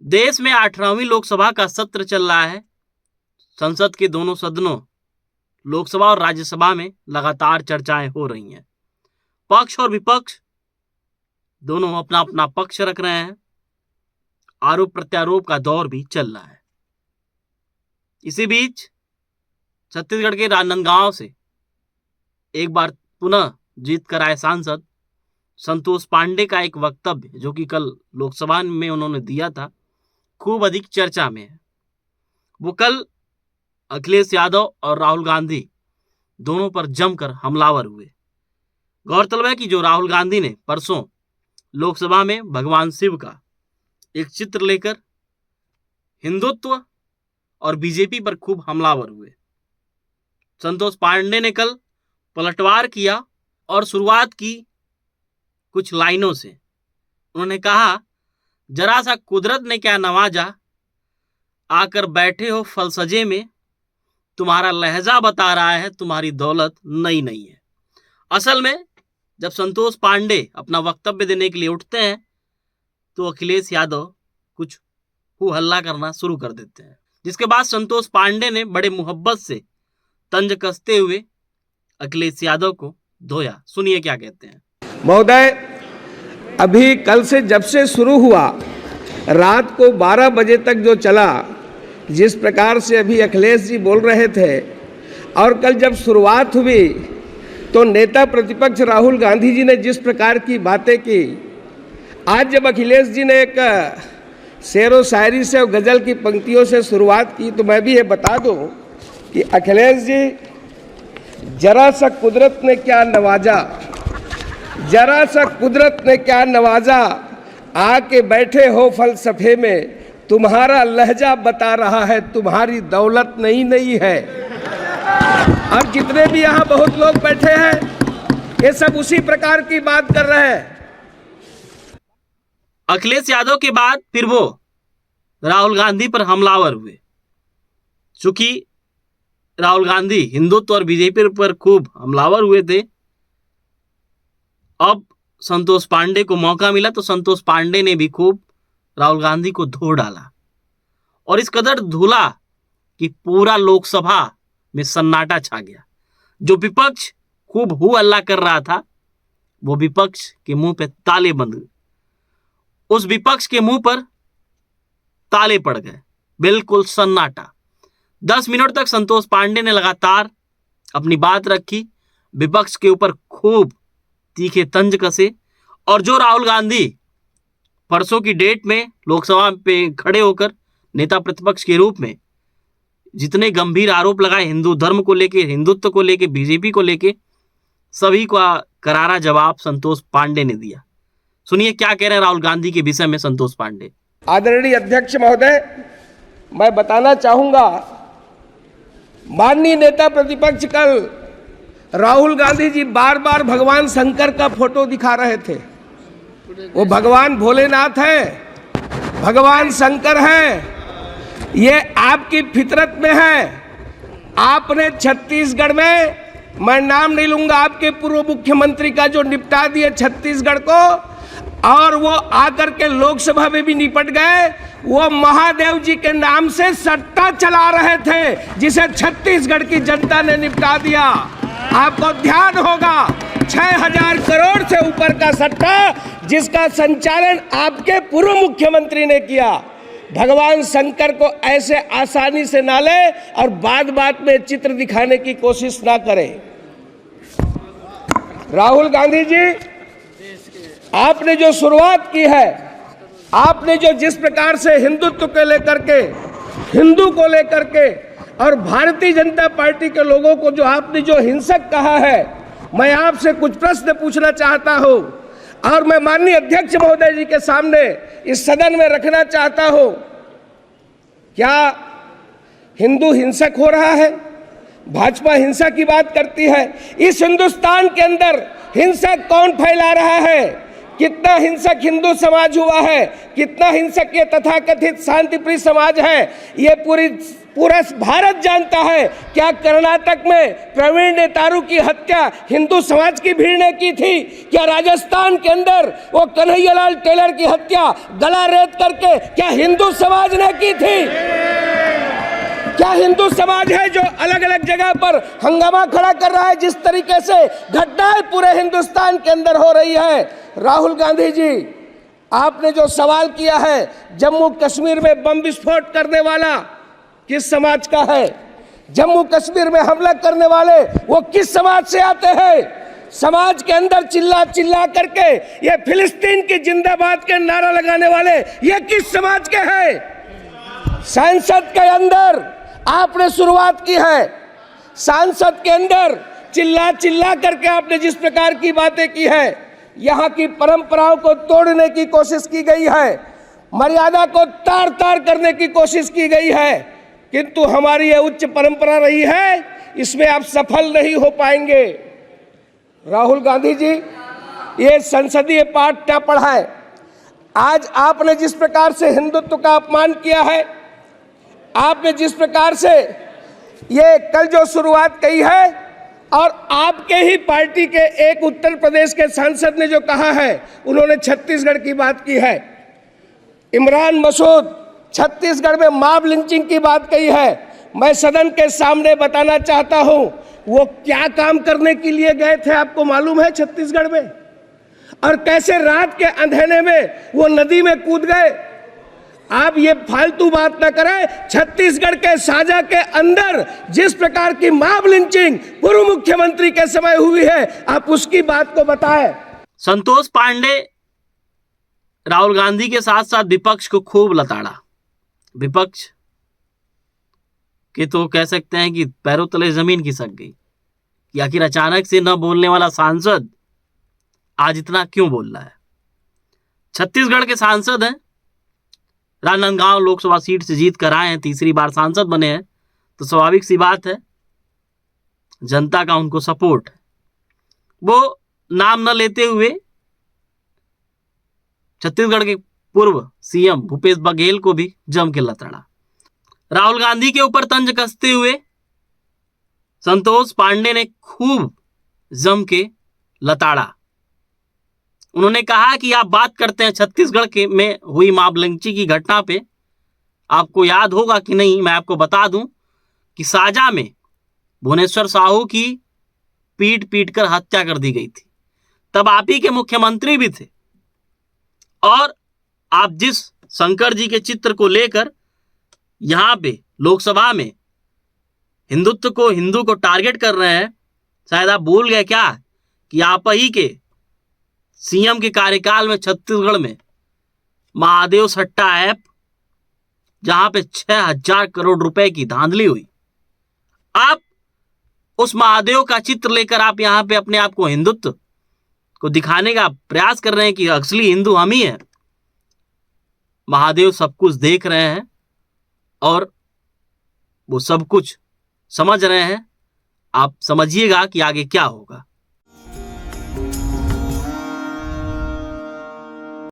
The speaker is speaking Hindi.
देश में 18वीं लोकसभा का सत्र चल रहा है। संसद के दोनों सदनों लोकसभा और राज्यसभा में लगातार चर्चाएं हो रही हैं। पक्ष और विपक्ष दोनों अपना अपना पक्ष रख रहे हैं। आरोप प्रत्यारोप का दौर भी चल रहा है। इसी बीच छत्तीसगढ़ के राजनांदगांव से एक बार पुनः जीत कर आए सांसद संतोष पांडे का एक वक्तव्य जो कि कल लोकसभा में उन्होंने दिया था, खूब अधिक चर्चा में है। वो कल अखिलेश यादव और राहुल गांधी दोनों पर जमकर हमलावर हुए। गौरतलब है कि जो राहुल गांधी ने परसों लोकसभा में भगवान शिव का एक चित्र लेकर हिंदुत्व और बीजेपी पर खूब हमलावर हुए। संतोष पांडे ने कल पलटवार किया और शुरुआत की कुछ लाइनों से। उन्होंने कहा, जरा सा कुदरत ने क्या नवाजा, आकर बैठे हो फलसजे में, तुम्हारा लहजा बता रहा है तुम्हारी दौलत नई नई है। असल में जब संतोष पांडे अपना वक्तव्य देने के लिए उठते हैं तो अखिलेश यादव कुछ हु हल्ला करना शुरू कर देते हैं, जिसके बाद संतोष पांडे ने बड़े मोहब्बत से तंज कसते हुए अखिलेश यादव को धोया। सुनिए क्या कहते हैं। महोदय, अभी कल से जब से शुरू हुआ रात को 12 बजे तक जो चला, जिस प्रकार से अभी अखिलेश जी बोल रहे थे, और कल जब शुरुआत हुई तो नेता प्रतिपक्ष राहुल गांधी जी ने जिस प्रकार की बातें की, आज जब अखिलेश जी ने एक शेरो शायरी से और गज़ल की पंक्तियों से शुरुआत की, तो मैं भी ये बता दूं कि अखिलेश जी, जरा सा कुदरत ने क्या नवाजा, जरा सा कुदरत ने क्या नवाजा, आके बैठे हो फलसफे में, तुम्हारा लहजा बता रहा है तुम्हारी दौलत नई नई है। अब जितने भी यहाँ बहुत लोग बैठे हैं ये सब उसी प्रकार की बात कर रहे हैं। अखिलेश यादव के बाद फिर वो राहुल गांधी पर हमलावर हुए। चूंकि राहुल गांधी हिंदुत्व और बीजेपी पर खूब हमलावर हुए थे, अब संतोष पांडे को मौका मिला तो संतोष पांडे ने भी खूब राहुल गांधी को धो डाला और इस कदर धुला कि पूरा लोकसभा में सन्नाटा छा गया। जो विपक्ष खूब हु हल्ला कर रहा था वो विपक्ष के मुंह पे ताले बंद गए। उस विपक्ष के मुंह पर ताले पड़ गए, बिल्कुल सन्नाटा। 10 मिनट तक संतोष पांडे ने लगातार अपनी बात रखी, विपक्ष के ऊपर खूब तीखे तंज कसे, और जो राहुल गांधी परसों की डेट में लोकसभा पे खड़े होकर नेता प्रतिपक्ष के रूप में जितने गंभीर आरोप लगाए हिंदू धर्म को लेके, हिंदुत्व को लेके, बीजेपी को लेके, सभी का करारा जवाब संतोष पांडे ने दिया। सुनिए क्या कह रहे हैं राहुल गांधी के विषय में संतोष पांडे। आदरणीय अध्यक्ष महोदय, मैं बताना चाहूंगा, माननीय नेता प्रतिपक्ष कल राहुल गांधी जी बार बार भगवान शंकर का फोटो दिखा रहे थे। वो भगवान भोलेनाथ है, भगवान शंकर है, ये आपकी फितरत में है। आपने छत्तीसगढ़ में, मैं नाम नहीं लूंगा, आपके पूर्व मुख्यमंत्री का जो निपटा दिए छत्तीसगढ़ को, और वो आकर के लोकसभा में भी निपट गए। वो महादेव जी के नाम से सट्टा चला रहे थे जिसे छत्तीसगढ़ की जनता ने निपटा दिया। आपको ध्यान होगा, 6000 करोड़ से ऊपर का सट्टा जिसका संचालन आपके पूर्व मुख्यमंत्री ने किया। भगवान शंकर को ऐसे आसानी से ना ले और बात बात में चित्र दिखाने की कोशिश ना करें। राहुल गांधी जी, आपने जो शुरुआत की है, आपने जो जिस प्रकार से हिंदुत्व को लेकर के, हिंदू को लेकर के और भारतीय जनता पार्टी के लोगों को जो आपने जो हिंसक कहा है, मैं आपसे कुछ प्रश्न पूछना चाहता हूं और मैं माननीय अध्यक्ष महोदय जी के सामने इस सदन में रखना चाहता हूं। क्या हिंदू हिंसक हो रहा है? भाजपा हिंसा की बात करती है। इस हिंदुस्तान के अंदर हिंसा कौन फैला रहा है? कितना हिंसक हिंदू समाज हुआ है, कितना हिंसक ये तथाकथित शांतिप्रिय समाज है, ये पूरा भारत जानता है। क्या कर्नाटक में प्रवीण नेतारू की हत्या हिंदू समाज की भीड़ ने की थी? क्या राजस्थान के अंदर वो कन्हैयालाल टेलर की हत्या गला रेत करके क्या हिंदू समाज ने की थी? क्या हिंदू समाज है जो अलग अलग जगह पर हंगामा खड़ा कर रहा है? जिस तरीके से घटनाएं पूरे हिंदुस्तान के अंदर हो रही है। राहुल गांधी जी, आपने जो सवाल किया है, जम्मू कश्मीर में बम विस्फोट करने वाला किस समाज का है? जम्मू कश्मीर में हमला करने वाले वो किस समाज से आते हैं? समाज के अंदर चिल्ला चिल्ला करके ये फिलिस्तीन की जिंदाबाद के नारा लगाने वाले ये किस समाज के हैं? संसद के अंदर आपने शुरुआत की है, संसद के अंदर चिल्ला चिल्ला करके आपने जिस प्रकार की बातें की है, यहाँ की परंपराओं को तोड़ने की कोशिश की गई है, मर्यादा को तार तार करने की कोशिश की गई है, किंतु हमारी यह उच्च परंपरा रही है, इसमें आप सफल नहीं हो पाएंगे। राहुल गांधी जी, ये संसदीय पाठ क्या पढ़ा है? आज आपने जिस प्रकार से हिंदुत्व का अपमान किया है, आपने जिस प्रकार से ये कल जो शुरुआत की है, और आपके ही पार्टी के एक उत्तर प्रदेश के सांसद ने जो कहा है, उन्होंने छत्तीसगढ़ की बात की है। इमरान मसूद छत्तीसगढ़ में मॉब लिंचिंग की बात कही है। मैं सदन के सामने बताना चाहता हूं, वो क्या काम करने के लिए गए थे आपको मालूम है छत्तीसगढ़ में? और कैसे रात के अंधेरे में वो नदी में कूद गए? आप ये फालतू बात ना करें। छत्तीसगढ़ के साजा के अंदर जिस प्रकार की मॉब लिंचिंग पूर्व मुख्यमंत्री के समय हुई है, आप उसकी बात को बताएं। संतोष पांडे राहुल गांधी के साथ साथ विपक्ष को खूब लताड़ा। विपक्ष के तो कह सकते हैं कि पैरों तले जमीन खिसक गई कि आखिर अचानक से न बोलने वाला सांसद आज इतना क्यों बोल रहा है। छत्तीसगढ़ के सांसद हैं, राजनांदगांव लोकसभा सीट से जीत कर आए हैं, तीसरी बार सांसद बने हैं, तो स्वाभाविक सी बात है जनता का उनको सपोर्ट है। वो नाम न लेते हुए छत्तीसगढ़ के पूर्व सीएम भूपेश बघेल को भी जम के लताड़ा। राहुल गांधी के ऊपर तंज कसते हुए संतोष पांडे ने खूब जम के लताड़ा। उन्होंने कहा कि आप बात करते हैं छत्तीसगढ़ के में हुई मॉब लिंचिंग की घटना पे, आपको याद होगा कि नहीं, मैं आपको बता दूं कि साजा में भुवनेश्वर साहू की पीट पीट कर हत्या कर दी गई थी। तब आप ही के मुख्यमंत्री भी थे, और आप जिस शंकर जी के चित्र को लेकर यहां पे लोकसभा में हिंदुत्व को, हिंदू को टारगेट कर रहे हैं, शायद आप भूल गए क्या कि आप ही के सीएम के कार्यकाल में छत्तीसगढ़ में महादेव सट्टा ऐप, जहां पे 6000 करोड़ रुपए की धांधली हुई, आप उस महादेव का चित्र लेकर आप यहां पे अपने आप को हिंदुत्व को दिखाने का प्रयास कर रहे हैं कि असली हिंदू हम ही हैं। महादेव सब कुछ देख रहे हैं और वो सब कुछ समझ रहे हैं। आप समझिएगा कि आगे क्या होगा।